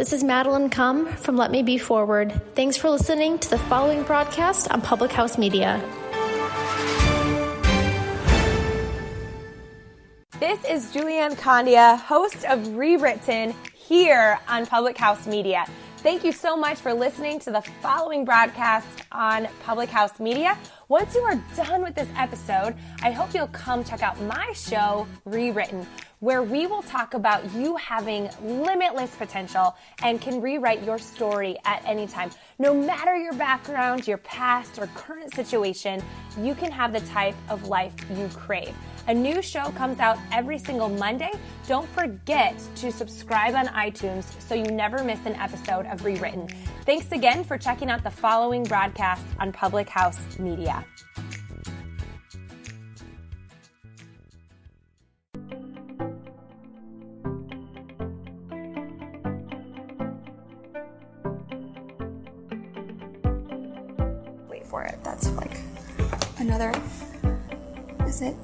This is Madeline Cum from Let Me Be Forward. Thanks for listening to the following broadcast on Public House Media. This is Julianne Condia, host of Rewritten, here on Public House Media. Thank you so much for listening to the following broadcast on Public House Media. Once you are done with this episode, I hope you'll come check out my show, Rewritten, where we will talk about you having limitless potential and can rewrite your story at any time. No matter your background, your past, or current situation, you can have the type of life you crave. A new show comes out every single Monday. Don't forget to subscribe on iTunes so you never miss an episode of Rewritten. Thanks again for checking out the following broadcast on Public House Media. Wait for it. That's like another... Is it...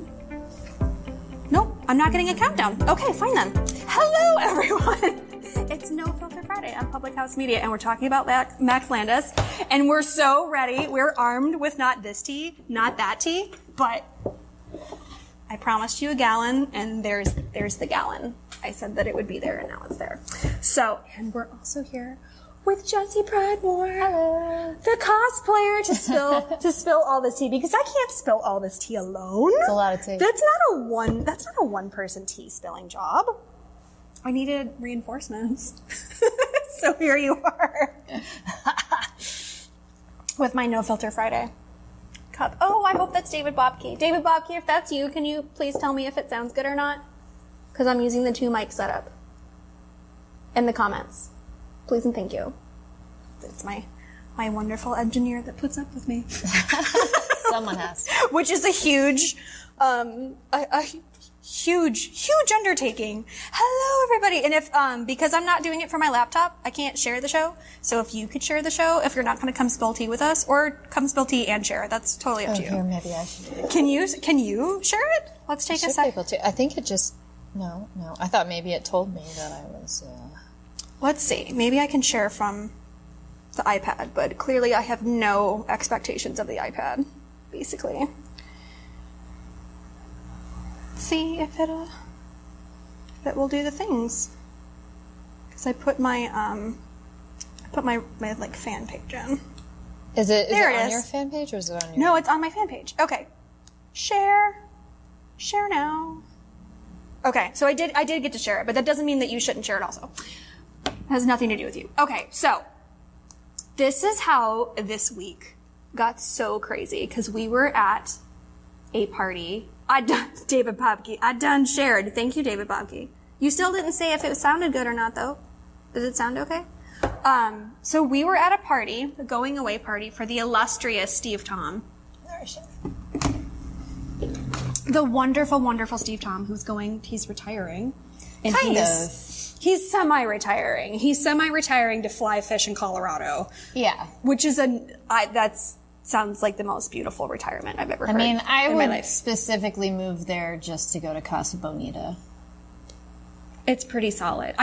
Nope, I'm not getting a countdown. Okay, fine then. Hello, everyone. It's No Filter Friday on Public House Media, and we're talking about Max Landis, and we're so ready. We're armed with not this tea, not that tea, but I promised you a gallon, and there's the gallon. I said that it would be there, and now it's there. So, and we're also here with Jessie Pridemore, hello, the cosplayer, to spill all this tea, because I can't spill all this tea alone. It's a lot of tea. That's not a one person tea spilling job. I needed reinforcements. So here you are. With my No Filter Friday cup. Oh, I hope that's David Bobke. David Bobke, if that's you, can you please tell me if it sounds good or not? Because I'm using the 2 mic setup. In the comments. Please and thank you. It's my wonderful engineer that puts up with me. Someone has. Which is a huge undertaking. Hello, everybody. And if, because I'm not doing it for my laptop, I can't share the show. So if you could share the show, if you're not going to come spill tea with us, or come spill tea and share, that's totally up to you. Here, maybe I should do it. Can you share it? Let's take a should sec. be able to. I think it just, no. I thought maybe it told me that I was, Let's see. Maybe I can share from the iPad, but clearly I have no expectations of the iPad, basically. Let's see if it will do the things. Because I put my like fan page in. Is it on is. your fan page or is it on your? No, it's on my fan page. Okay. Share now. Okay, so I did get to share it, but that doesn't mean that you shouldn't share it also. It has nothing to do with you. Okay, so this is how this week got so crazy, because we were at a party. David Bobke, I done shared. Thank you, David Bobke. You still didn't say if it sounded good or not, though. Did it sound okay? So we were at a party, a going away party for the illustrious Steve Tom. The wonderful, wonderful Steve Tom, he's retiring. And kind of. He's semi-retiring. He's semi-retiring to fly fish in Colorado. Yeah. Which is sounds like the most beautiful retirement I've ever heard. I mean, in I my would life. specifically move there just to go to Casa Bonita. It's pretty solid.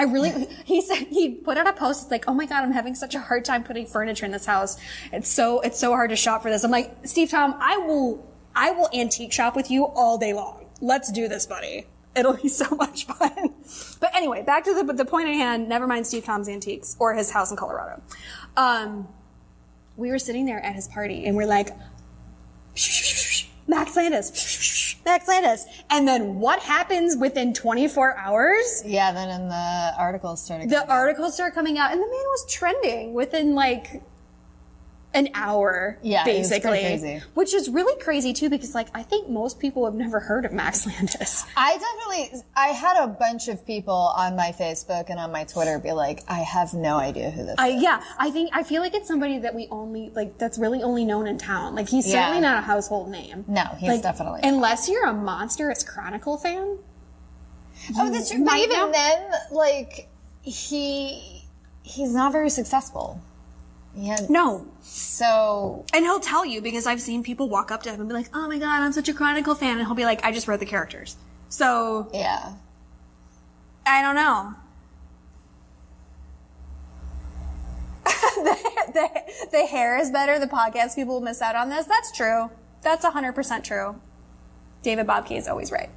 He said, he put out a post, it's like, oh my God, I'm having such a hard time putting furniture in this house. It's so hard to shop for this. I'm like, Steve Tom, I will antique shop with you all day long. Let's do this, buddy. It'll be so much fun. But anyway, back to the point at hand. Never mind Steve Tom's antiques or his house in Colorado. We were sitting there at his party and we're like, Max Landis, Max Landis. And then what happens within 24 hours? Yeah, then in the articles started coming out and the man was trending within like an hour, yeah, basically. It was pretty crazy. Which is really crazy too, because like I think most people have never heard of Max Landis. I had a bunch of people on my Facebook and on my Twitter be like, I have no idea who this is. Yeah, I feel like it's somebody that we only that's really only known in town. Like he's certainly not a household name. No, he's definitely not. Unless you're a Monstrous Chronicle fan. Oh, that's true. But even then, like he's not very successful. Yeah. No. So. And he'll tell you, because I've seen people walk up to him and be like, oh my God, I'm such a Chronicle fan. And he'll be like, I just wrote the characters. So. Yeah. I don't know. the hair is better. The podcast people will miss out on this. That's true. That's 100% true. David Bobke is always right.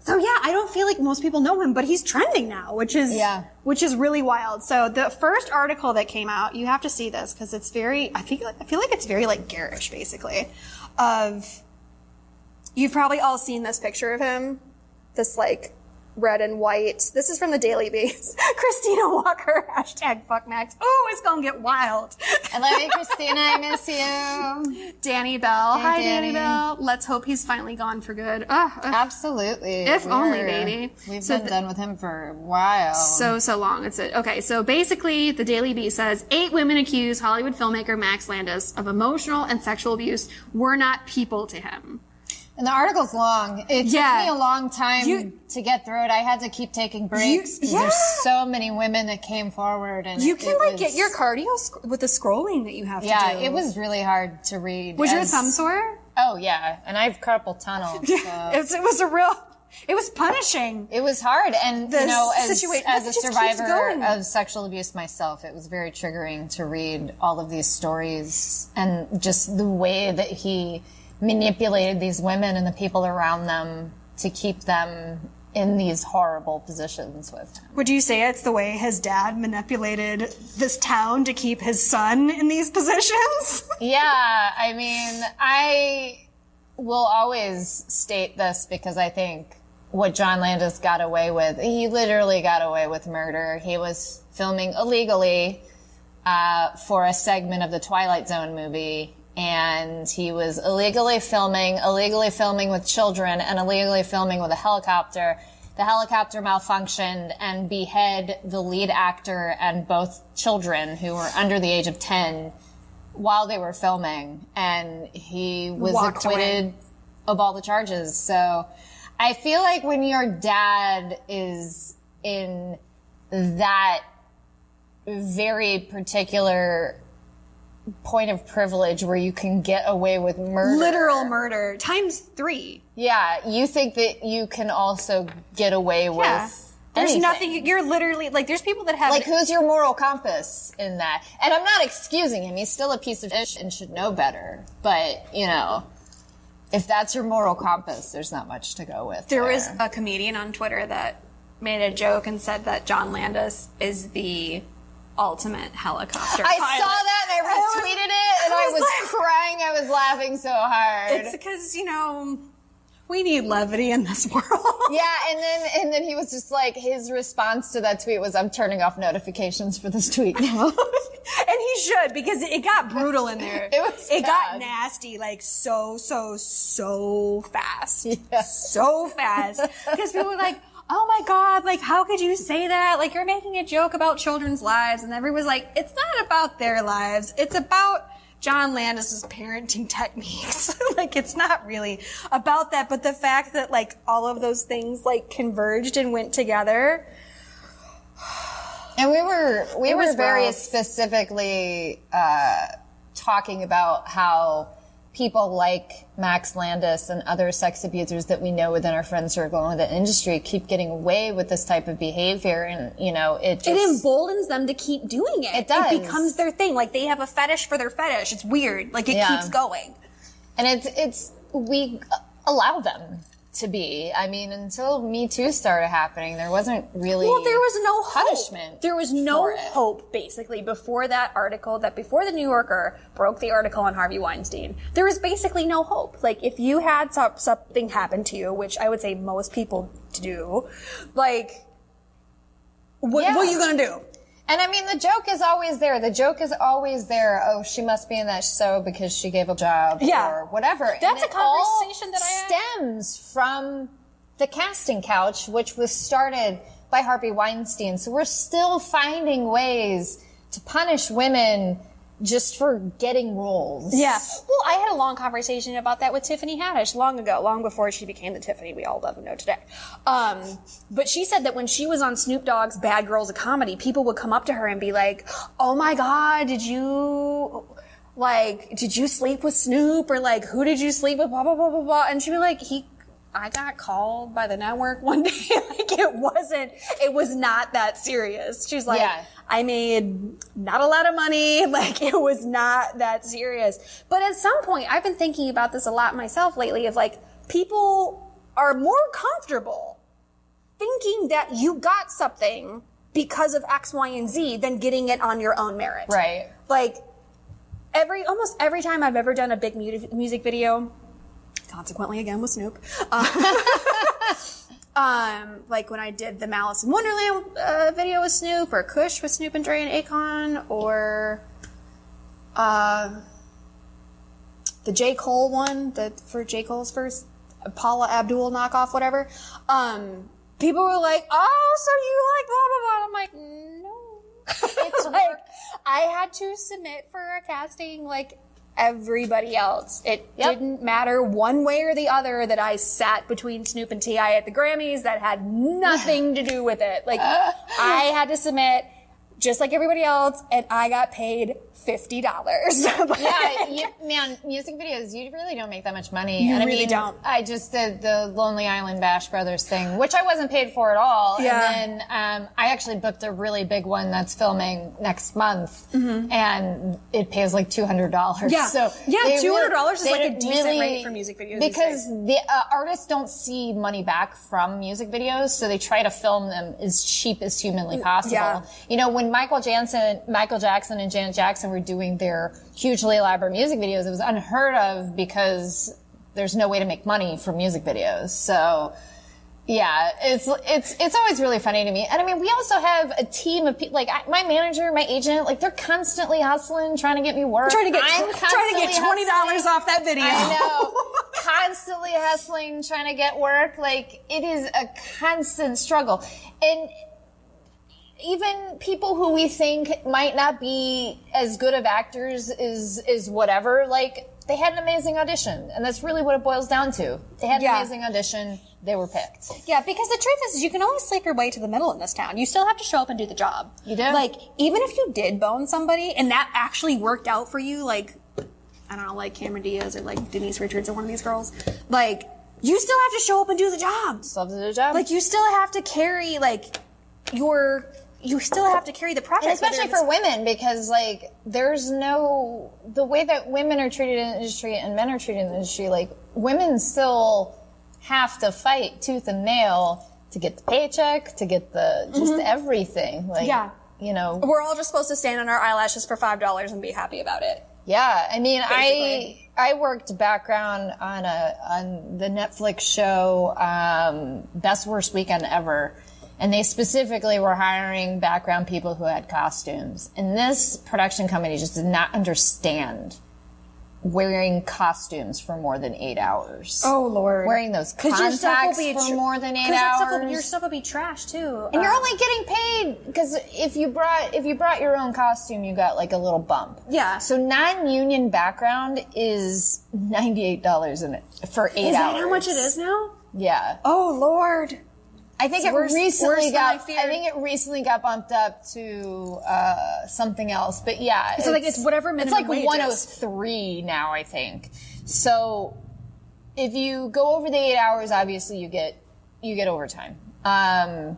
So yeah, I don't feel like most people know him, but he's trending now, which is really wild. So the first article that came out, you have to see this because it's very, I feel like it's very like garish, basically. You've probably all seen this picture of him, this like red and white. This is from the Daily Beast. Christina Walker, #FuckMax. Oh, it's gonna get wild. I love you, Christina. I miss you. Danny Bell. Hey, Hi, Danny. Danny Bell. Let's hope he's finally gone for good. Absolutely. If only, baby. We've been done with him for a while. So long. Okay, so basically, the Daily Beast says 8 women accuse Hollywood filmmaker Max Landis of emotional and sexual abuse were not people to him. And the article's long. It took me a long time to get through it. I had to keep taking breaks because there's so many women that came forward. And you can get your cardio with the scrolling that you have to do. Yeah, it was really hard to read. Was your thumb sore? Oh, yeah. And I have carpal tunnel. So. It was punishing. It was hard. And, as a survivor of sexual abuse myself, it was very triggering to read all of these stories and just the way that he manipulated these women and the people around them to keep them in these horrible positions with him. Would you say it's the way his dad manipulated this town to keep his son in these positions? Yeah, I mean, I will always state this because I think what John Landis got away with, he literally got away with murder. He was filming illegally for a segment of the Twilight Zone movie. And he was illegally filming with children, and illegally filming with a helicopter. The helicopter malfunctioned and beheaded the lead actor and both children who were under the age of 10 while they were filming. And he was acquitted of all the charges. So I feel like when your dad is in that very particular point of privilege where you can get away with murder. Literal murder. ×3. Yeah, you think that you can also get away with There's anything. nothing, you're literally, like, there's people that have... Like, who's your moral compass in that? And I'm not excusing him. He's still a piece of shit and should know better. But, if that's your moral compass, there's not much to go with. There was a comedian on Twitter that made a joke and said that John Landis is the ultimate helicopter I pilot. saw that and I retweeted it and I was crying. I was laughing so hard. It's because, we need levity in this world. Yeah, and then he was just like, his response to that tweet was, I'm turning off notifications for this tweet now. And he should, because it got brutal in there. It got nasty, like, so fast. Yeah. So fast. Because people were like, oh my God, like, how could you say that? Like, you're making a joke about children's lives. And everyone was like, it's not about their lives. It's about John Landis's parenting techniques. Like, it's not really about that. But the fact that, like, all of those things, like, converged and went together. And we were very specifically talking about how people like Max Landis and other sex abusers that we know within our friend circle and the industry keep getting away with this type of behavior, and it emboldens them to keep doing it. It does. It becomes their thing. Like, they have a fetish for their fetish. It's weird. Like, it keeps going. And we allow them to be. I mean, until Me Too started happening, there wasn't really there was no punishment. Hope. There was no hope, basically, before that article, before the New Yorker broke the article on Harvey Weinstein. There was basically no hope. Like, if you had something happen to you, which I would say most people do, like, what are you gonna do? And I mean, the joke is always there. Oh, she must be in that show because she gave a job or whatever. That's and a conversation that I stems from the casting couch, which was started by Harvey Weinstein. So we're still finding ways to punish women just for getting roles. Yeah. Well, I had a long conversation about that with Tiffany Haddish long ago, long before she became the Tiffany we all love and know today. But she said that when she was on Snoop Dogg's Bad Girls, a Comedy, people would come up to her and be like, oh my God, did you sleep with Snoop? Or like, who did you sleep with? Blah, blah, blah, blah, blah. And she'd be like, I got called by the network one day. Like, it was not that serious. She's like, I made not a lot of money. Like, it was not that serious. But at some point, I've been thinking about this a lot myself lately of like, people are more comfortable thinking that you got something because of X, Y, and Z than getting it on your own merit. Right. Like, almost every time I've ever done a big music video, consequently again with Snoop, like when I did the Malice in Wonderland video with Snoop, or Kush with Snoop and Dre and Akon, or the J. Cole one, for J. Cole's first Paula Abdul knockoff, whatever. People were like, "Oh, so you like blah blah blah." I'm like, no. It's like I had to submit for a casting like everybody else. It didn't matter one way or the other that I sat between Snoop and T.I. at the Grammys. That had nothing to do with it. Like, I had to submit just like everybody else, and I got paid $50. Man, music videos, you really don't make that much money. You and really don't. I just did the Lonely Island Bash Brothers thing, which I wasn't paid for at all. Yeah. And then I actually booked a really big one that's filming next month, and it pays like $200. Yeah. So $200 is like a decent rate for music videos. Because the artists don't see money back from music videos, so they try to film them as cheap as humanly possible. Yeah. You know, when Michael Jackson and Janet Jackson were doing their hugely elaborate music videos, it was unheard of because there's no way to make money from music videos. So, yeah, it's always really funny to me. And I mean, we also have a team of people, like my manager, my agent, like they're constantly hustling, trying to get me work. Trying to get $20 off that video. I know. Constantly hustling, trying to get work. Like, it is a constant struggle. And even people who we think might not be as good of actors is whatever, like, they had an amazing audition. And that's really what it boils down to. They had an amazing audition. They were picked. Yeah, because the truth is you can only sleep your way to the middle in this town. You still have to show up and do the job. You do? Like, even if you did bone somebody and that actually worked out for you, like, I don't know, like Cameron Diaz or like Denise Richards or one of these girls, like, you still have to show up and do the job. Still have to do the job. Like, you still have to carry, like, you still have to carry the project. And especially for women, because, like, the way that women are treated in the industry and men are treated in the industry, like, women still have to fight tooth and nail to get the paycheck, to get just everything. Like, you know. We're all just supposed to stand on our eyelashes for $5 and be happy about it. Yeah, I mean, I worked background on the Netflix show, Best Worst Weekend Ever. And they specifically were hiring background people who had costumes. And this production company just did not understand wearing costumes for more than 8 hours. Oh, Lord. Wearing those contacts for more than 8 hours. Your stuff will be trash, too. And you're only getting paid because if you brought your own costume, you got like a little bump. Yeah. So non-union background is $98 for 8 hours. Is that how much it is now? Yeah. Oh, Lord. I think it recently got bumped up to something else, but yeah, it's whatever minimum wage. It's like 103 now, I think. So if you go over the 8 hours, obviously you get overtime. But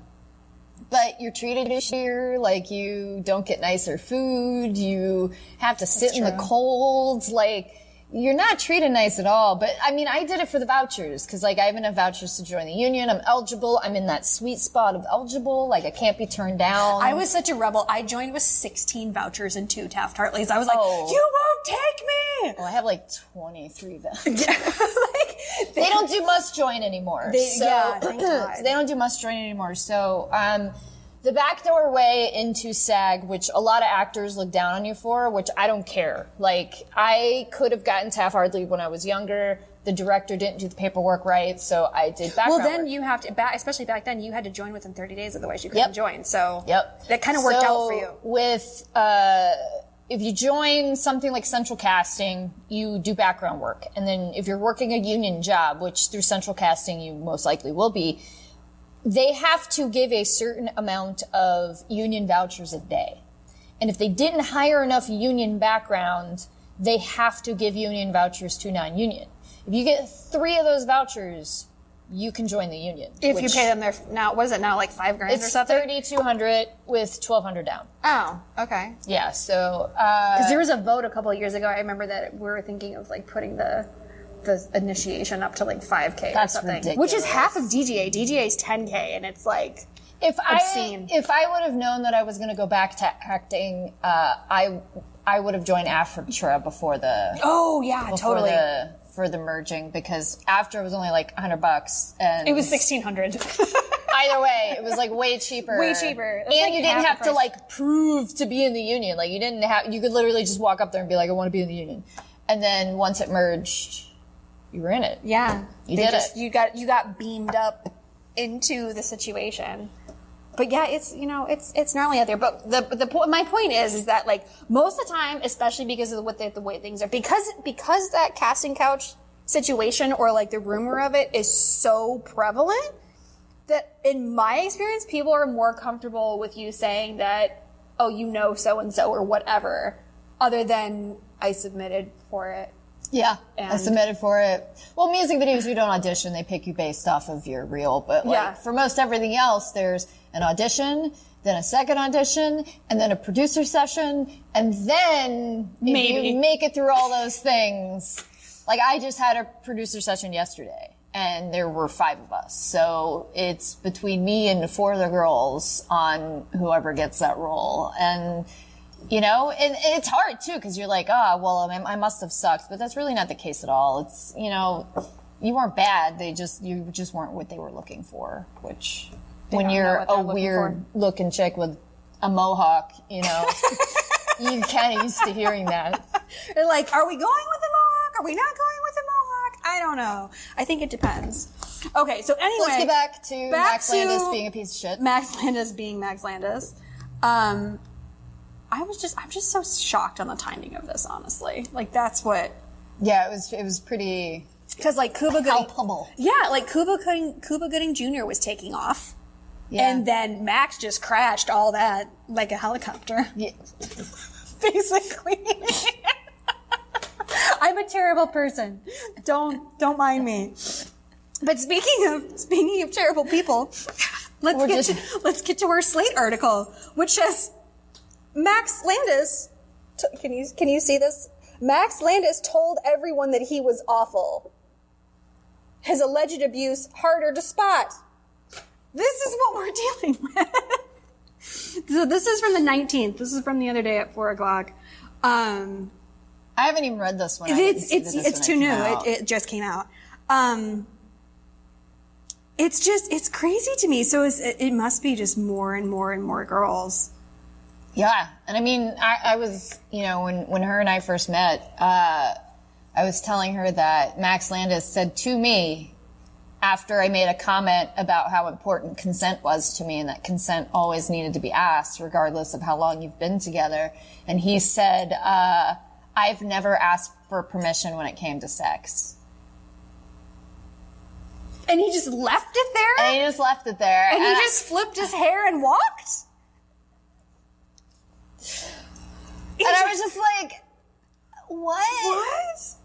you're treated shittier, like you don't get nicer food, you have to sit in the cold, like. You're not treated nice at all, but I mean, I did it for the vouchers, because like I have enough vouchers to join the union. I'm eligible. I'm in that sweet spot of eligible. Like I can't be turned down. I was such a rebel. I joined with 16 vouchers and 2 Taft-Hartleys. I was like, you won't take me! Well, I have like 23 vouchers. They don't do must join anymore. Thank God. They don't do must join anymore. So, the backdoor way into SAG, which a lot of actors look down on you for, which I don't care. Like, I could have gotten Taft-Hartley when I was younger. The director didn't do the paperwork right, so I did background work. You have to, especially back then, you had to join within 30 days, otherwise you couldn't join. So that kind of worked out for you. With, if you join something like Central Casting, you do background work. And then if you're working a union job, which through Central Casting you most likely will be, they have to give a certain amount of union vouchers a day. And if they didn't hire enough union background, they have to give union vouchers to non-union. If you get 3 of those vouchers, you can join the union. If you pay them their, now, what is it now, like $5,000 or something? It's $3,200 with $1,200 down. Oh, okay. Yeah, so... Because there was a vote a couple of years ago, I remember that we were thinking of, like, putting the initiation up to, like, $5,000 or something. Ridiculous. Which is half of DGA. DGA is $10,000, and it's, like, obscene. If I would have known that I was going to go back to acting, I would have joined AFTRA before the... Oh, yeah, totally. For the merging, because after it was only like $100 and it was $1,600. Either way, it was like way cheaper. Way cheaper. That's and like you didn't have to like prove to be in the union. Like you could literally just walk up there and be like, I want to be in the union. And then once it merged, you were in it. Yeah. You did it. You got beamed up into the situation. But yeah, it's gnarly out there. But my point is that like most of the time, especially because of the way things are, because that casting couch situation or like the rumor of it is so prevalent that in my experience, people are more comfortable with you saying that, oh, you know so-and-so or whatever, other than I submitted for it. Yeah, I submitted for it. Well, music videos, you don't audition. They pick you based off of your reel. But like for most everything else, there's an audition, then a second audition, and then a producer session, and then maybe you make it through all those things. Like I just had a producer session yesterday, and there were 5 of us. So it's between me and 4 other girls on whoever gets that role. And and it's hard too, because you're like, I must have sucked, but that's really not the case at all. It's, you weren't bad. You just weren't what they were looking for, which when you're a weird looking chick with a mohawk, you kind of used to hearing that. They're like, are we going with the mohawk? Are we not going with the mohawk? I don't know. I think it depends. Okay, so anyway. Let's get back to Max Landis being a piece of shit. Max Landis being Max Landis. I'm just so shocked on the timing of this, honestly. Like, that's what... Yeah, it was pretty... Because, like, Cuba Gooding... Palpable. Yeah, like, Cuba Gooding Jr. was taking off. Yeah. And then Max just crashed all that like a helicopter. Yeah. Basically. I'm a terrible person. Don't mind me. But speaking of terrible people, let's get to our Slate article, which says Max Landis. Can you see this? Max Landis told everyone that he was awful. His alleged abuse harder to spot. This is what we're dealing with. So this is from the 19th. This is from the other day at 4:00. I haven't even read this one. It's too new. It just came out. It's crazy to me. So it must be just more and more and more girls. Yeah. And I mean, I was, when her and I first met, I was telling her that Max Landis said to me, after I made a comment about how important consent was to me and that consent always needed to be asked regardless of how long you've been together. And he said, I've never asked for permission when it came to sex. And he just left it there? And he just left it there. And he just flipped his hair and walked? And I was just like, what?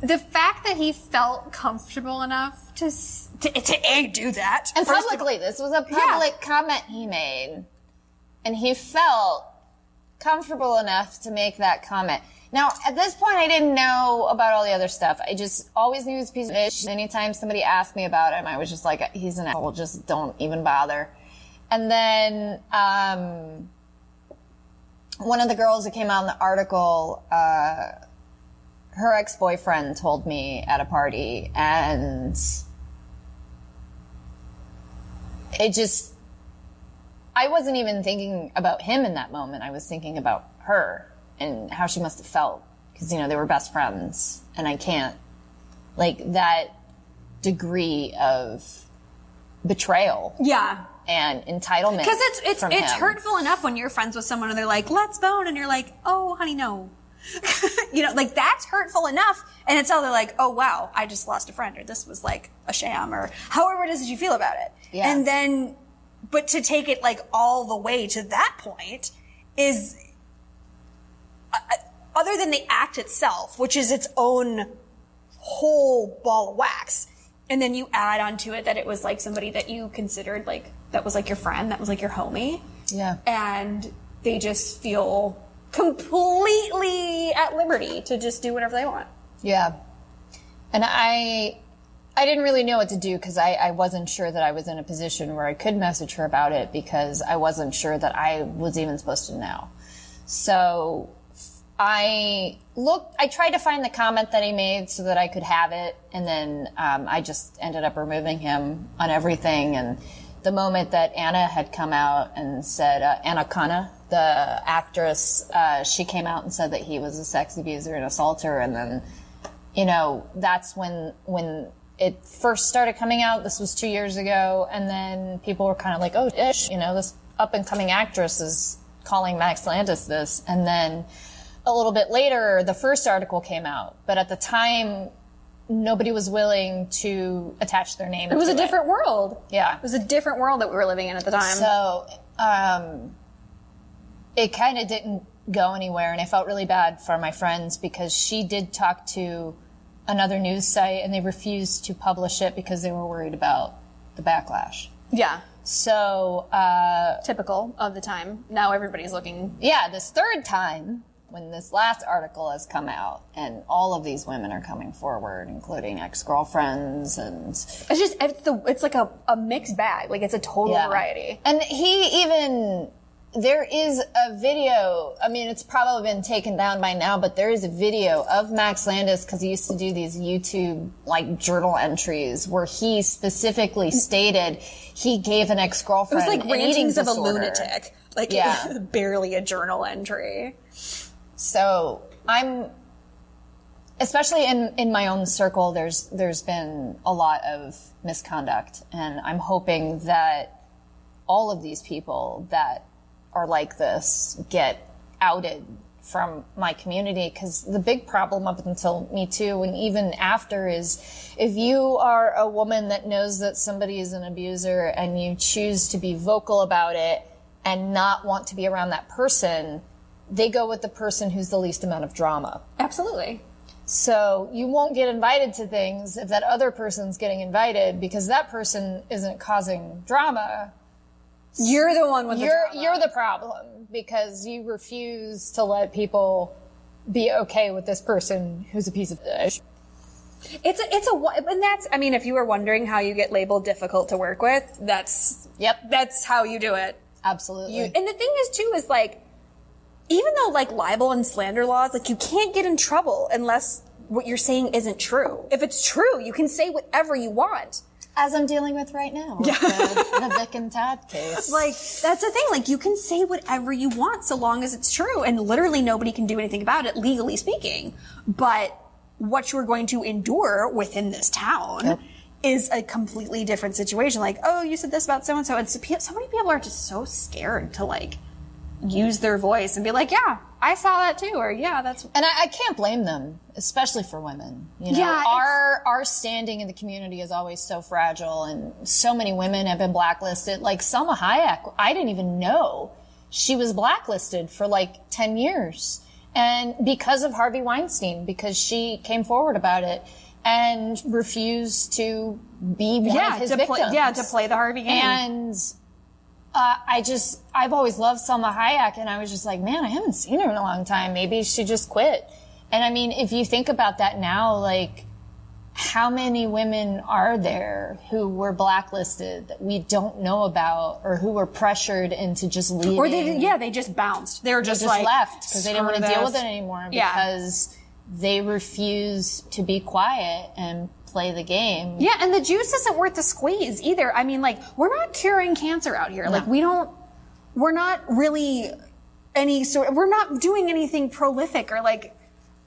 The fact that he felt comfortable enough to do that. And publicly, this was a public comment he made. And he felt comfortable enough to make that comment. Now, at this point, I didn't know about all the other stuff. I just always knew he was a piece of ish. Anytime somebody asked me about him, I was just like, he's an asshole, just don't even bother. And then, one of the girls that came out in the article, her ex-boyfriend told me at a party, and I wasn't even thinking about him in that moment. I was thinking about her and how she must have felt, because, they were best friends, and I can't, that degree of betrayal. Yeah. And entitlement. Because it's hurtful enough when you're friends with someone and they're like, let's bone, and you're like, oh, honey, no. That's hurtful enough. And it's all they're like, oh, wow, I just lost a friend, or this was like a sham, or however it is that you feel about it. Yeah. And then, but to take it all the way to that point is, other than the act itself, which is its own whole ball of wax. And then you add onto it that it was like somebody that you considered like, that was like your friend, that was like your homie. Yeah. And they just feel completely at liberty to just do whatever they want. Yeah. And I didn't really know what to do because I wasn't sure that I was in a position where I could message her about it because I wasn't sure that I was even supposed to know. So I tried to find the comment that he made so that I could have it, and then I just ended up removing him on everything. And the moment that Anna had come out and said, Anna Khanna, the actress, she came out and said that he was a sex abuser and assaulter, and then, you know, that's when it first started coming out. This was 2 years ago, and then people were kind of like, oh, ish, you know, this up-and-coming actress is calling Max Landis this, and then a little bit later, the first article came out, but at the time, nobody was willing to attach their name. It was a different world. Yeah. It was a different world that we were living in at the time. So, it kind of didn't go anywhere, and I felt really bad for my friends because she did talk to another news site, and they refused to publish it because they were worried about the backlash. Yeah. So, typical of the time. Now everybody's looking. Yeah, this third time, when this last article has come out, and all of these women are coming forward, including ex-girlfriends, and it's like a mixed bag. Like, it's a total variety. And there is a video, I mean, it's probably been taken down by now, but there is a video of Max Landis, because he used to do these YouTube, like, journal entries, where he specifically stated he gave an ex-girlfriend it was like an eating rantings of a disorder. lunatic. Like, yeah. Barely a journal entry. So especially in my own circle, there's been a lot of misconduct, and I'm hoping that all of these people that are like this get outed from my community, because the big problem up until Me Too and even after is if you are a woman that knows that somebody is an abuser and you choose to be vocal about it and not want to be around that person, they go with the person who's the least amount of drama. Absolutely. So you won't get invited to things if that other person's getting invited because that person isn't causing drama. You're the one with the drama. You're the problem because you refuse to let people be okay with this person who's a piece of shit. And that's, I mean, if you were wondering how you get labeled difficult to work with, that's how you do it. Absolutely. And the thing is too, is like, even though like libel and slander laws, like you can't get in trouble unless what you're saying isn't true. If it's true, you can say whatever you want. As I'm dealing with right now. With the Vic and Todd case. Like, that's the thing. Like, you can say whatever you want so long as it's true. And literally nobody can do anything about it, legally speaking. But what you're going to endure within this town is a completely different situation. Like, oh, you said this about so-and-so. And so many people are just so scared to, like, use their voice and be like, yeah, I saw that too, or yeah, that's... And I can't blame them, especially for women. You know, our standing in the community is always so fragile, and so many women have been blacklisted. Like Salma Hayek, I didn't even know she was blacklisted for like 10 years. And because of Harvey Weinstein, because she came forward about it and refused to be one of his victims. To play the Harvey game. And... I've always loved Salma Hayek, and I was just like, man, I haven't seen her in a long time. Maybe she just quit. And I mean, if you think about that now, like, how many women are there who were blacklisted that we don't know about, or who were pressured into just leaving? Or they just bounced. They just like, left because they didn't want to deal with it anymore because they refused to be quiet and play the game. Yeah, and the juice isn't worth the squeeze either. I mean, like, we're not curing cancer out here. No. Like, we're not really we're not doing anything prolific or like,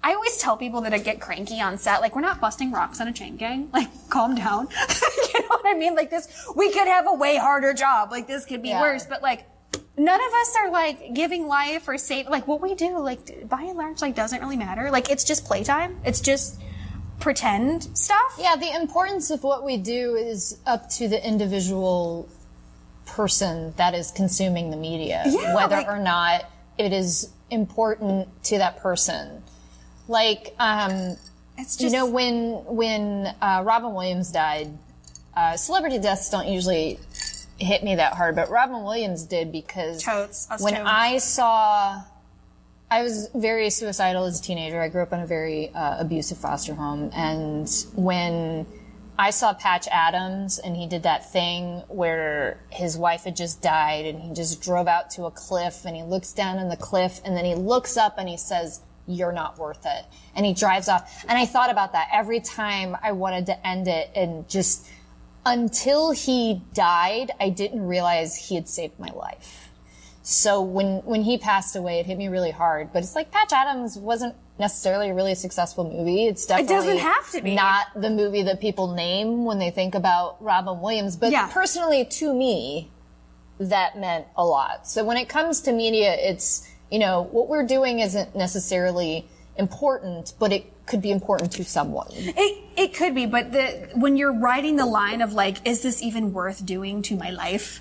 I always tell people that I get cranky on set, like, we're not busting rocks on a chain gang. Like, calm down. You know what I mean? Like, we could have a way harder job. Like, this could be worse, but like, none of us are like giving life or like what we do, like, by and large, like, doesn't really matter. Like, it's just playtime. It's just pretend stuff. Yeah, the importance of what we do is up to the individual person that is consuming the media, whether or not it is important to that person. Like, It's just... when Robin Williams died, celebrity deaths don't usually hit me that hard, but Robin Williams did, because when I was very suicidal as a teenager. I grew up in a very abusive foster home, and when I saw Patch Adams and he did that thing where his wife had just died and he just drove out to a cliff and he looks down on the cliff and then he looks up and he says, "You're not worth it." And he drives off. And I thought about that every time I wanted to end it, and just until he died, I didn't realize he had saved my life. So when he passed away, it hit me really hard. But it's like, Patch Adams wasn't necessarily a really successful movie. It's definitely, it doesn't have to be, not the movie that people name when they think about Robin Williams. But personally, to me, that meant a lot. So when it comes to media, it's, what we're doing isn't necessarily important, but it could be important to someone. It could be, but when you're riding the line of like, is this even worth doing to my life?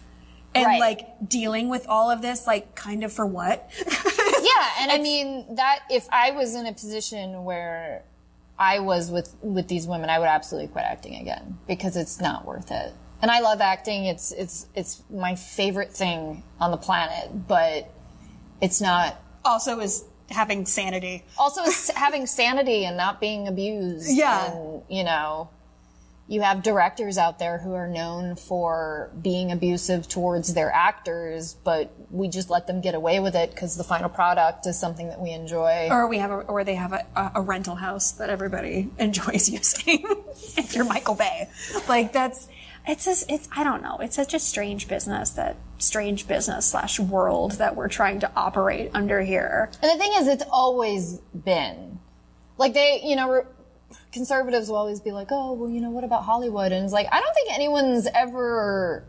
And like dealing with all of this, like, kind of for what? Yeah, and I mean that if I was in a position where I was with these women, I would absolutely quit acting again, because it's not worth it. And I love acting; it's my favorite thing on the planet, but it's not. Also, is having sanity. Also, is having sanity and not being abused. Yeah, and you have directors out there who are known for being abusive towards their actors, but we just let them get away with it because the final product is something that we enjoy. Or they have a rental house that everybody enjoys using. If you're Michael Bay, like I don't know. It's such a strange business / world that we're trying to operate under here. And the thing is, it's always been like conservatives will always be like, oh, well, what about Hollywood? And it's like, I don't think anyone's ever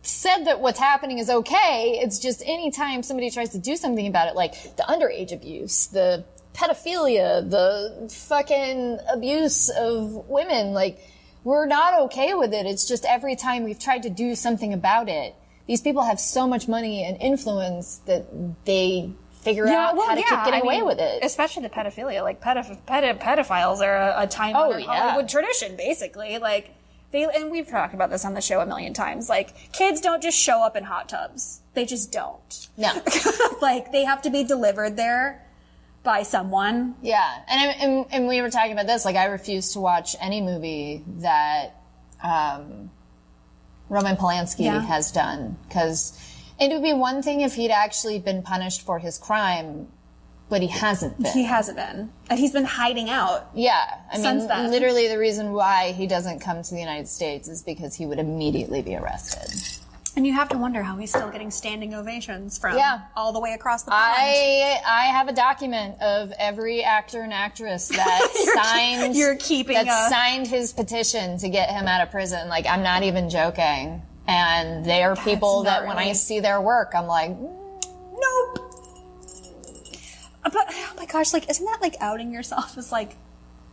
said that what's happening is okay. It's just anytime somebody tries to do something about it, like the underage abuse, the pedophilia, the fucking abuse of women, like, we're not okay with it. It's just every time we've tried to do something about it, these people have so much money and influence that they figure out how to keep getting away with it. Especially the pedophilia. Like, pedophiles are a time-honored Hollywood tradition, basically. Like, and we've talked about this on the show a million times. Like, kids don't just show up in hot tubs. They just don't. No. Like, they have to be delivered there by someone. Yeah. And we were talking about this. Like, I refuse to watch any movie that Roman Polanski has done, because it would be one thing if he'd actually been punished for his crime, but he hasn't been. He hasn't been. And he's been hiding out. Yeah. I mean, literally the reason why he doesn't come to the United States is because he would immediately be arrested. And you have to wonder how he's still getting standing ovations from all the way across the pond. I have a document of every actor and actress that signed his petition to get him out of prison. Like, I'm not even joking. And they are people that when I see their work, I'm like, nope. But, oh my gosh, like, isn't that like outing yourself as like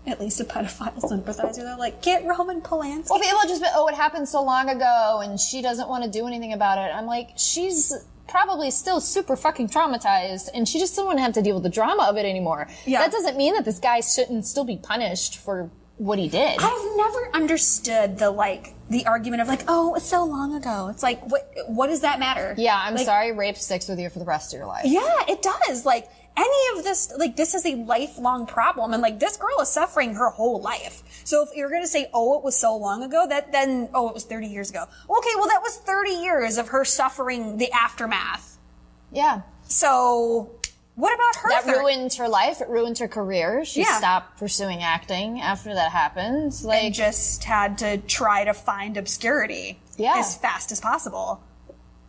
at least a pedophile sympathizer? They're like, get Roman Polanski. Well, people just, it happened so long ago and she doesn't want to do anything about it. I'm like, she's probably still super fucking traumatized and she just doesn't want to have to deal with the drama of it anymore. Yeah. That doesn't mean that this guy shouldn't still be punished for what he did. I've never understood the argument of like, oh, it's so long ago. It's like, what does that matter? Yeah, I'm sorry, rape sticks with you for the rest of your life. Yeah, it does. Like, any of this, like, this is a lifelong problem, and like, this girl is suffering her whole life. So if you're gonna say, oh, it was so long ago, it was 30 years ago. Okay, well, that was 30 years of her suffering the aftermath. Yeah. So, what about her? That ruined her life. It ruined her career. She stopped pursuing acting after that happened. Like, and just had to try to find obscurity as fast as possible.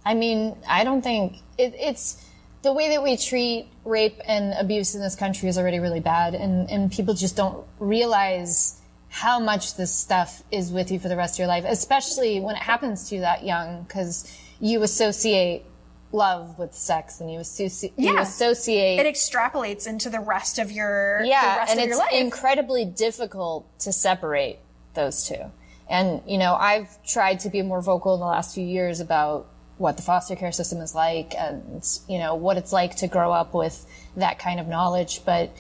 I mean, I don't think it's the way that we treat rape and abuse in this country is already really bad, and people just don't realize how much this stuff is with you for the rest of your life, especially when it happens to you that young, because you associate love with sex, and you associate it extrapolates into the rest of your life. It's incredibly difficult to separate those two. And I've tried to be more vocal in the last few years about what the foster care system is like, and what it's like to grow up with that kind of knowledge. But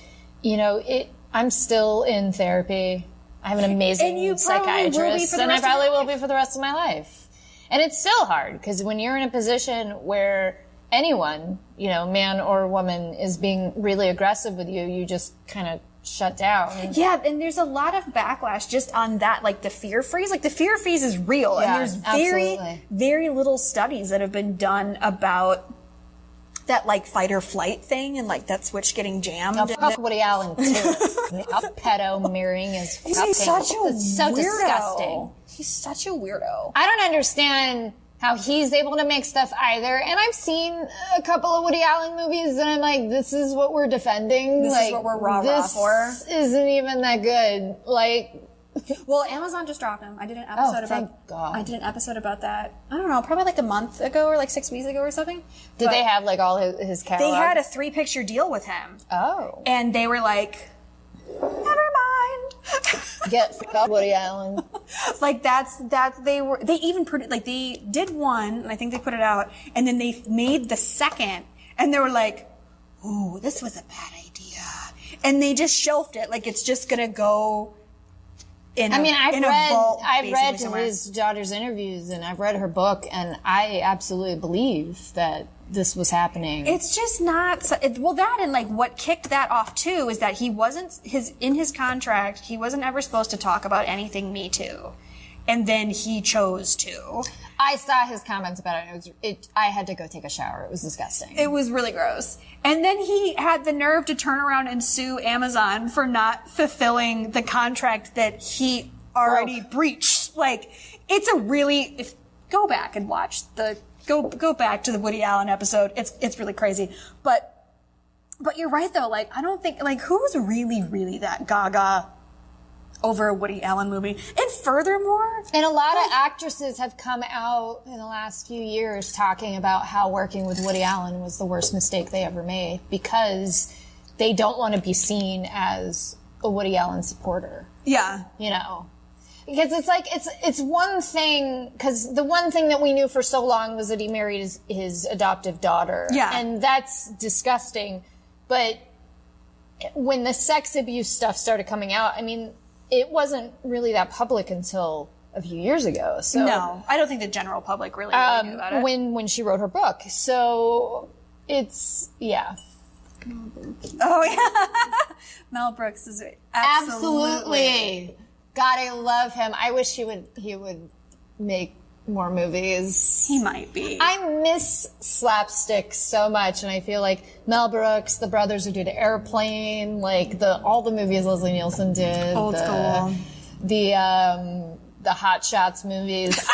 I'm still in therapy. I have an amazing psychiatrist, and I probably will be for the rest of my life. And it's still hard, because when you're in a position where anyone, you know, man or woman, is being really aggressive with you, you just kind of shut down. Yeah, and there's a lot of backlash just on that, like the fear freeze. Like the fear freeze is real, and there's very little studies that have been done about that, like, fight or flight thing, and like that switch getting jammed. Fuck Woody Allen too. A pedo marrying his fucking. He's such a weirdo. So disgusting. He's such a weirdo. I don't understand how he's able to make stuff either. And I've seen a couple of Woody Allen movies, and I'm like, this is what we're defending. This is what we're rah-rah for. This isn't even that good. Like, well, Amazon just dropped him. I did an episode God. I did an episode about that. I don't know, probably like a month ago or like 6 weeks ago or something. Did they have like all his catalog? They had a 3-picture deal with him. Oh. And they were like, never mind. Get up, Woody Allen. Like they even put it, like they did one, and I think they put it out, and then they made the second, and they were like, ooh, this was a bad idea. And they just shelved it, like it's just gonna go I've read his daughter's interviews, and I've read her book, and I absolutely believe that this was happening. It's just not that, and like what kicked that off too is that he wasn't in his contract. He wasn't ever supposed to talk about anything Me Too, and then he chose to. I saw his comments about it. I had to go take a shower. It was disgusting. It was really gross. And then he had the nerve to turn around and sue Amazon for not fulfilling the contract that he already breached. Like, it's a really, go back and watch go back to the Woody Allen episode. It's really crazy. But you're right though. Like, I don't think, like, who's really that gaga over a Woody Allen movie? And furthermore, and a lot of actresses have come out in the last few years talking about how working with Woody Allen was the worst mistake they ever made, because they don't want to be seen as a Woody Allen supporter. Yeah. You know, because it's like, it's one thing, because the one thing that we knew for so long was that he married his adoptive daughter. Yeah. And that's disgusting. But when the sex abuse stuff started coming out, I mean, it wasn't really that public until a few years ago. So no, I don't think the general public really knew about it. When she wrote her book. So it's, yeah. Oh, yeah. Mel Brooks is absolutely. God, I love him. I wish he would make more movies. He might be. I miss slapstick so much, and I feel like Mel Brooks, the brothers who did Airplane, like all the movies Leslie Nielsen did, old school, the Hot Shots movies.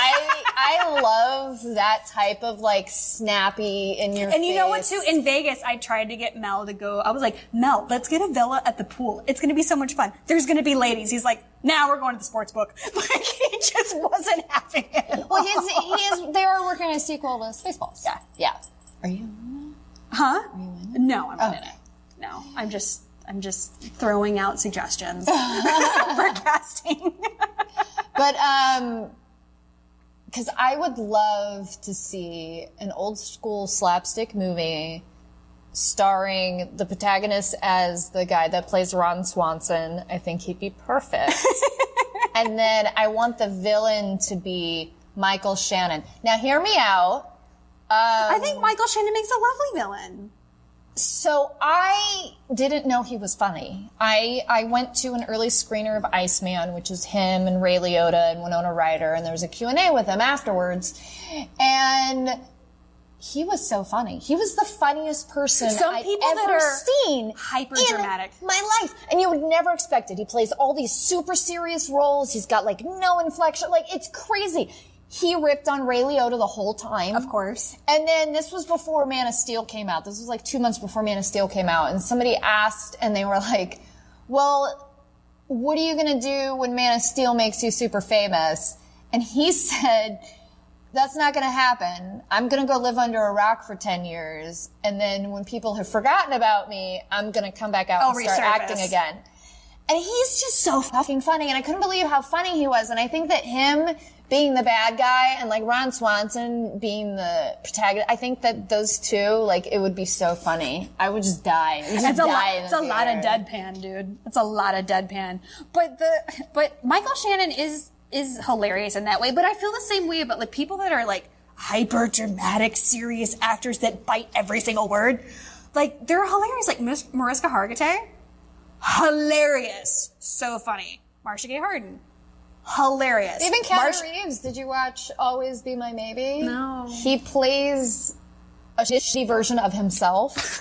I love that type of like snappy in your face. And you know what too? In Vegas, I tried to get Mel to go. I was like, Mel, let's get a villa at the pool. It's going to be so much fun. There's going to be ladies. He's like, now we're going to the sports book. Like, he just wasn't having it. Well, they are working on a sequel to Spaceballs. Yeah. Yeah. Are you in it? Huh? Are you in it? No, I'm not in it. No, I'm just throwing out suggestions for casting. But, because I would love to see an old school slapstick movie starring the protagonist as the guy that plays Ron Swanson. I think he'd be perfect. And then I want the villain to be Michael Shannon. Now, hear me out. I think Michael Shannon makes a lovely villain. So I didn't know he was funny. I went to an early screener of Iceman, which is him and Ray Liotta and Winona Ryder, and there was a Q&A with him afterwards. And he was so funny. He was the funniest person I'd ever seen hyper dramatic in my life. And you would never expect it. He plays all these super serious roles. He's got like no inflection. Like, it's crazy. He ripped on Ray Liotta the whole time. Of course. And then this was before Man of Steel came out. This was like 2 months before Man of Steel came out. And somebody asked, and they were like, well, what are you going to do when Man of Steel makes you super famous? And he said, that's not going to happen. I'm going to go live under a rock for 10 years. And then when people have forgotten about me, I'm going to come back out and start acting again. And he's just so fucking funny, and I couldn't believe how funny he was. And I think that him being the bad guy and like Ron Swanson being the protagonist, I think that those two, like, it would be so funny. I would just die. It's a lot of deadpan, dude. It's a lot of deadpan. But Michael Shannon is hilarious in that way. But I feel the same way about like people that are like hyper dramatic, serious actors that bite every single word. Like they're hilarious. Like Mariska Hargitay, hilarious, so funny. Marcia Gay Harden, hilarious. Even Keanu Reeves. Did you watch Always Be My Maybe? No. He plays a shitty version of himself.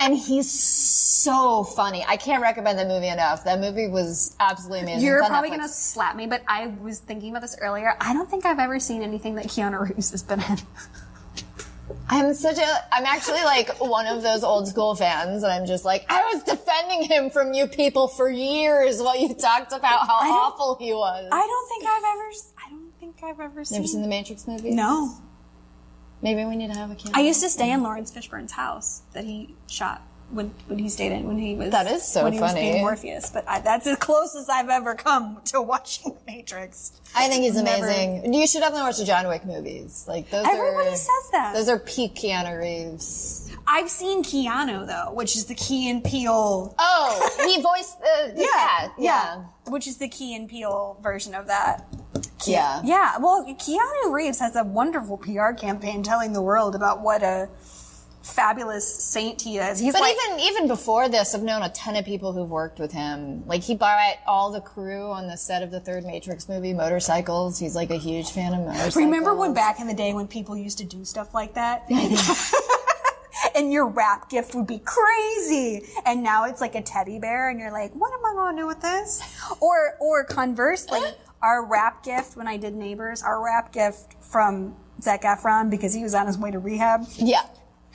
And he's so funny. I can't recommend that movie enough. That movie was absolutely amazing. You're probably going to slap me, but I was thinking about this earlier. I don't think I've ever seen anything that Keanu Reeves has been in. I'm actually like one of those old school fans, and I'm just like, I was defending him from you people for years while you talked about how awful he was. I don't think I've ever seen. Never seen the Matrix movies? No. Maybe we need to have a camera. I used to stay in Lawrence Fishburne's house that he shot when he stayed in, when he was... That is so when he funny. Was being Morpheus, but that's as close as I've ever come to watching The Matrix. I think he's amazing. You should definitely watch the John Wick movies. Like those Everybody says that. Those are peak Keanu Reeves. I've seen Keanu, though, which is the Key and Peele... Oh, he voiced the cat. Yeah. Which is the Key and Peele version of that. Yeah. Yeah, well, Keanu Reeves has a wonderful PR campaign telling the world about what a fabulous saint he is. But like, even before this, I've known a ton of people who've worked with him. Like, he bought all the crew on the set of the third Matrix movie motorcycles. He's like a huge fan of motorcycles. Remember when back in the day when people used to do stuff like that? And your wrap gift would be crazy. And now it's like a teddy bear and you're like, what am I going to do with this? Or conversely, our wrap gift, when I did Neighbors, our wrap gift from Zac Efron because he was on his way to rehab. Yeah.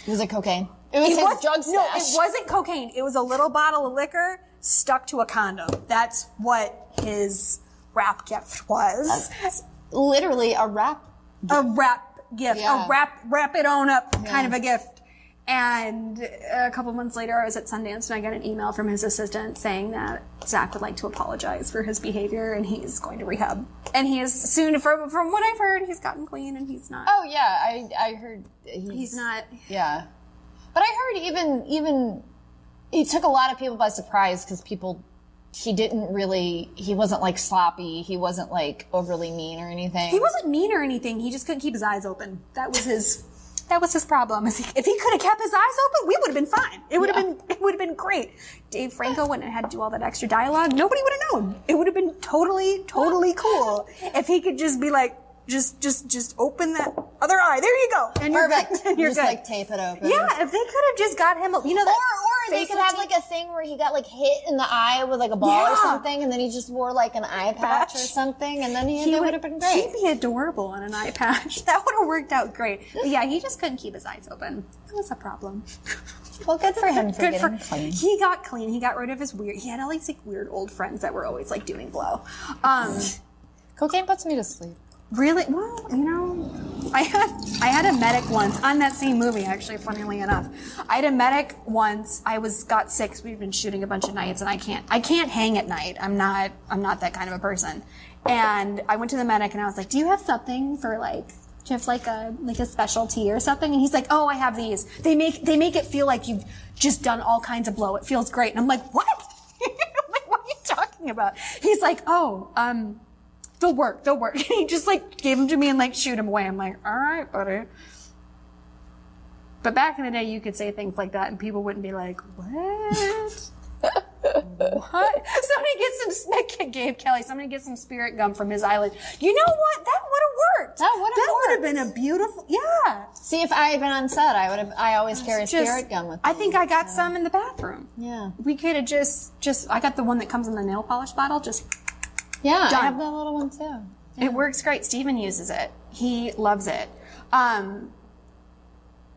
Was it cocaine? It was his drug stash. No, it wasn't cocaine. It was a little bottle of liquor stuck to a condom. That's what his wrap gift was. That's literally a wrap gift. A wrap gift. Yeah. A wrap it on up kind of a gift. And a couple months later, I was at Sundance and I got an email from his assistant saying that Zach would like to apologize for his behavior and he's going to rehab. And he is soon, from what I've heard, he's gotten clean and he's not. Oh yeah, I heard he's not. Yeah. But I heard even he took a lot of people by surprise because he wasn't like sloppy, he wasn't like overly mean or anything. He wasn't mean or anything, he just couldn't keep his eyes open. That was his problem. If he could have kept his eyes open, we would have been fine. It would have been great. Dave Franco wouldn't have had to do all that extra dialogue. Nobody would have known. It would have been totally cool if he could just be like, just open that other eye. There you go. And perfect. You're just good. like tape it open. Yeah, if they could have just got him, or they could have like a thing where he got like hit in the eye with like a ball or something, and then he just wore like an eye patch or something, and then he would have been great. He'd be adorable on an eye patch. That would have worked out great. But yeah, he just couldn't keep his eyes open. That was a problem. Well, good for him for getting clean. He got clean. He got rid of his he had all these like weird old friends that were always like doing blow. Cocaine puts me to sleep. Really? Well, I had a medic once on that same movie, actually, funnily enough. I had a medic once. I got sick. We'd been shooting a bunch of nights and I can't hang at night. I'm not that kind of a person. And I went to the medic and I was like, do you have something for like, do you have like a specialty or something? And he's like, oh, I have these. They make it feel like you've just done all kinds of blow. It feels great. And I'm like, what? I'm like, what are you talking about? He's like, oh, they'll work. And he just like gave them to me and like shoot them away. I'm like, all right, buddy. But back in the day, you could say things like that and people wouldn't be like, what? What? Gabe Kelly, somebody get some spirit gum from his island. You know what? That would have worked. That would have been a beautiful, yeah. See, if I had been on set, I always carry spirit gum with me. I think I got some in the bathroom. Yeah. We could have I got the one that comes in the nail polish bottle, yeah, done. I have that little one too. Yeah. It works great. Steven uses it. He loves it.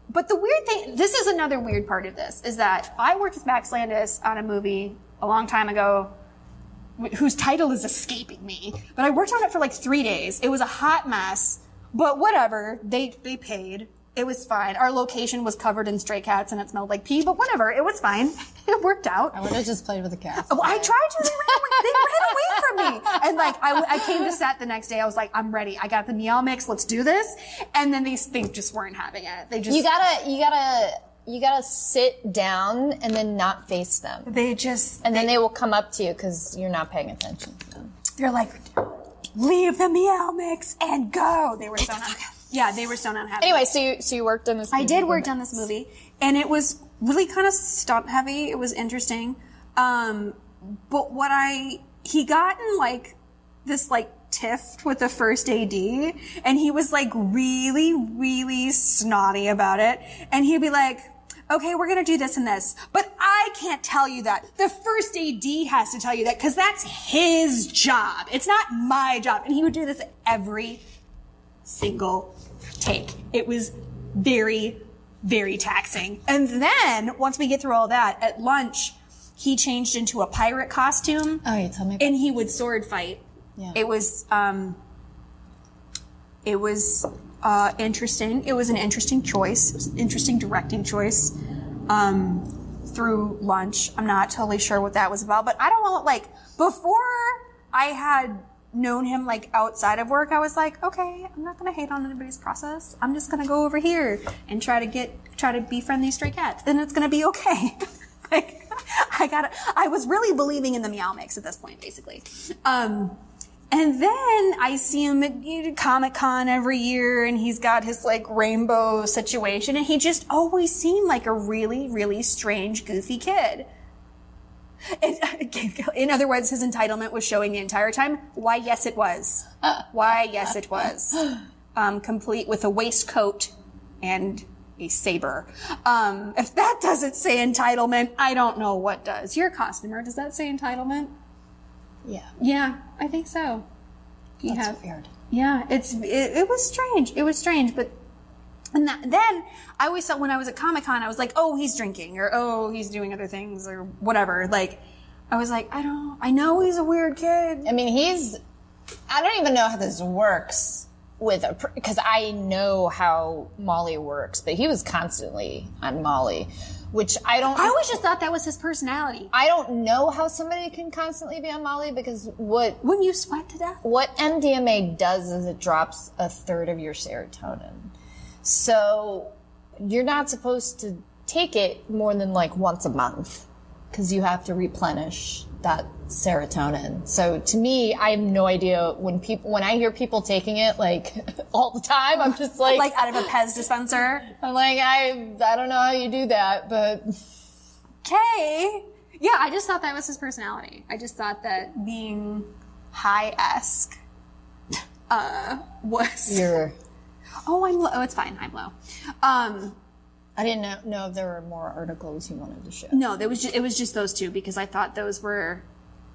But the weird thing, this is another weird part of this, is that I worked with Max Landis on a movie a long time ago whose title is escaping me. But I worked on it for like 3 days. It was a hot mess, but whatever. They paid. It was fine. Our location was covered in stray cats and it smelled like pee, but whatever. It was fine. It worked out. I would have just played with the cats. Oh, I tried to. They ran away from me. And like, I came to set the next day. I was like, I'm ready. I got the meow mix. Let's do this. And then these things just weren't having it. They just. You gotta sit down and then not face them. And then they will come up to you because you're not paying attention to them. They're like, leave the meow mix and go. They were so not. Yeah, they were so not happy. Anyway, so you worked on this movie. I did work on this movie, and it was really kind of stunt heavy. It was interesting. But he got in like this like tiff with the first AD, and he was like really, really snotty about it. And he'd be like, okay, we're going to do this and this, but I can't tell you that. The first AD has to tell you that because that's his job. It's not my job. And he would do this every single take. It was very, very taxing. And then once we get through all that, at lunch, he changed into a pirate costume. Oh, you told me about and he would sword fight. Yeah. It was interesting. It was an interesting choice. It was an interesting directing choice. Through lunch. I'm not totally sure what that was about, but I don't know, like, before I had known him, like, outside of work, I was like, okay, I'm not gonna hate on anybody's process. I'm just gonna go over here and try to befriend these stray cats, and it's gonna be okay. Like, I was really believing in the meow mix at this point, basically. And then I see him at Comic-Con every year, and he's got his, like, rainbow situation, and he just always seemed like a really, really strange, goofy kid. In other words, his entitlement was showing the entire time. Why, yes, it was. Why, yes, it was. Complete with a waistcoat and a saber. If that doesn't say entitlement, I don't know what does. You're a costumer. Does that say entitlement? Yeah. Yeah, I think so. That's weird. Yeah, it was strange. It was strange, but then I always thought when I was at Comic-Con, I was like, oh, he's drinking, or oh, he's doing other things, or whatever. Like, I was like, I know he's a weird kid. I mean, I don't even know how this works because I know how Molly works, but he was constantly on Molly. Which I always just thought that was his personality. I don't know how somebody can constantly be on Molly because when you sweat to death? What MDMA does is it drops a third of your serotonin. So you're not supposed to take it more than like once a month because you have to replenish that serotonin. So to me, I have no idea when I hear people taking it like all the time, I'm just like out of a Pez dispenser. I'm like, I don't know how you do that, but okay. Yeah, I just thought that was his personality. I just thought that being high-esque was Oh, I'm low. Oh, it's fine. I'm low. I didn't know if there were more articles you wanted to show. No, it was just those two because I thought those were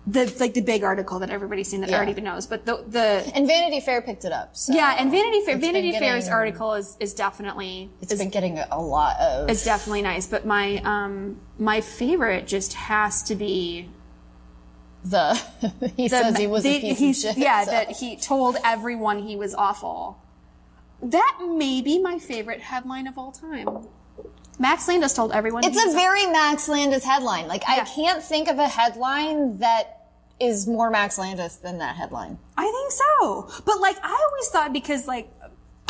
the big article that everybody's seen that already even knows. But and Vanity Fair picked it up. So yeah, and Vanity Fair's article is definitely been getting a lot of. It's definitely nice, but my favorite just has to be he says he was a piece of shit. Yeah, that he told everyone he was awful. That may be my favorite headline of all time. Max Landis told everyone. It's a very Max Landis headline. Like, yeah. I can't think of a headline that is more Max Landis than that headline. I think so. But, like, I always thought because, like,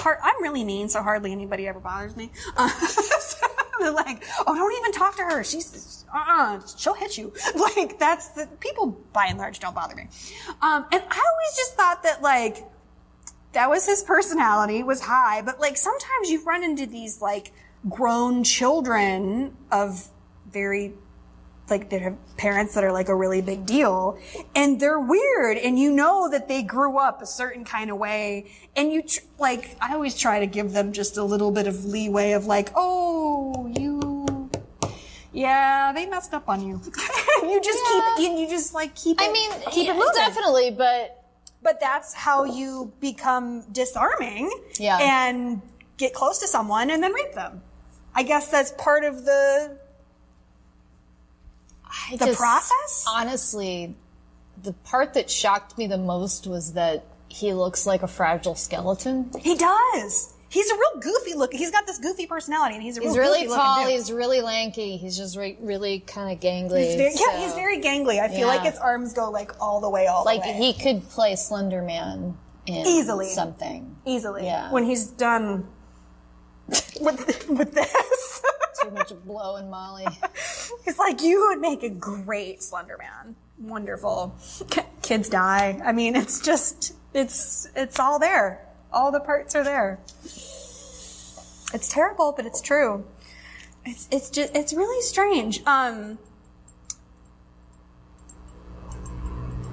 I'm really mean, so hardly anybody ever bothers me. They're like, oh, don't even talk to her. She'll hit you. Like, people by and large don't bother me. And I always just thought that, like, that was his personality, was high, but, like, sometimes you run into these, like, grown children of very, like, that have parents that are, like, a really big deal, and they're weird, and you know that they grew up a certain kind of way, and I always try to give them just a little bit of leeway of, like, oh, yeah, they messed up on you. You just keep it moving. Definitely, But that's how you become disarming and get close to someone and then rape them. I guess that's part of the process. Honestly, the part that shocked me the most was that he looks like a fragile skeleton. He does. He's a real goofy look. He's got this goofy personality, and he's really goofy tall. dude. He's really lanky. He's just really kind of gangly. He's very gangly. I feel like his arms go like all the way. Like he could play Slender Man in easily something. Easily. Yeah. When he's done with this. Too much blow and Molly. He's like, you would make a great Slender Man. Wonderful. Kids die. I mean, it's just, it's all there. All the parts are there. It's terrible, but it's true. It's really strange.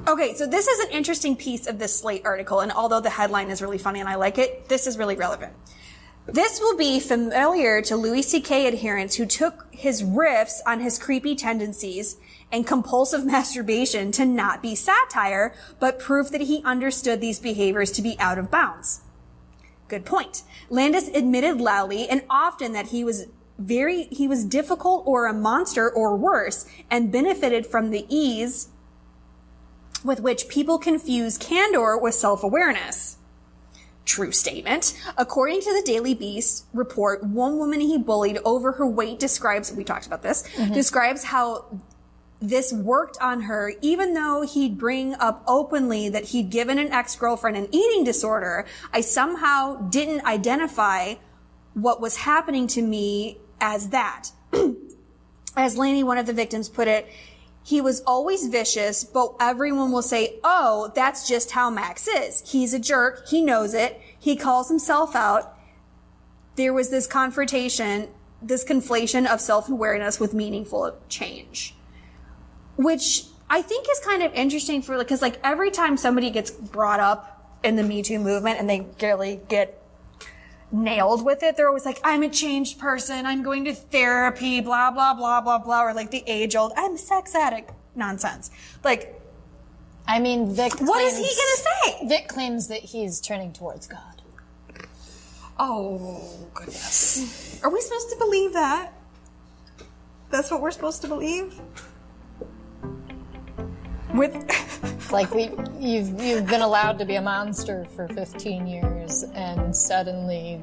Okay, so this is an interesting piece of this Slate article, and although the headline is really funny and I like it, this is really relevant. This will be familiar to Louis C.K. adherents who took his riffs on his creepy tendencies and compulsive masturbation to not be satire, but proof that he understood these behaviors to be out of bounds. Good point. Landis admitted loudly and often that he was difficult or a monster or worse, and benefited from the ease with which people confuse candor with self-awareness. True statement. According to the Daily Beast report, one woman he bullied over her weight describes how this worked on her, even though he'd bring up openly that he'd given an ex-girlfriend an eating disorder. I somehow didn't identify what was happening to me as that. As Laney, one of the victims, put it, he was always vicious, but everyone will say, oh, that's just how Max is. He's a jerk. He knows it. He calls himself out. There was this confrontation, this conflation of self-awareness with meaningful change, which I think is kind of interesting because like every time somebody gets brought up in the Me Too movement and they really get nailed with it, they're always like, I'm a changed person, I'm going to therapy, blah, blah, blah, blah, blah, or like the age-old, I'm a sex addict nonsense. Like, I mean, Vic claims, what is he gonna say? Vic claims that he's turning towards God. Oh, goodness. Are we supposed to believe that? That's what we're supposed to believe? It's like you've been allowed to be a monster for 15 years, and suddenly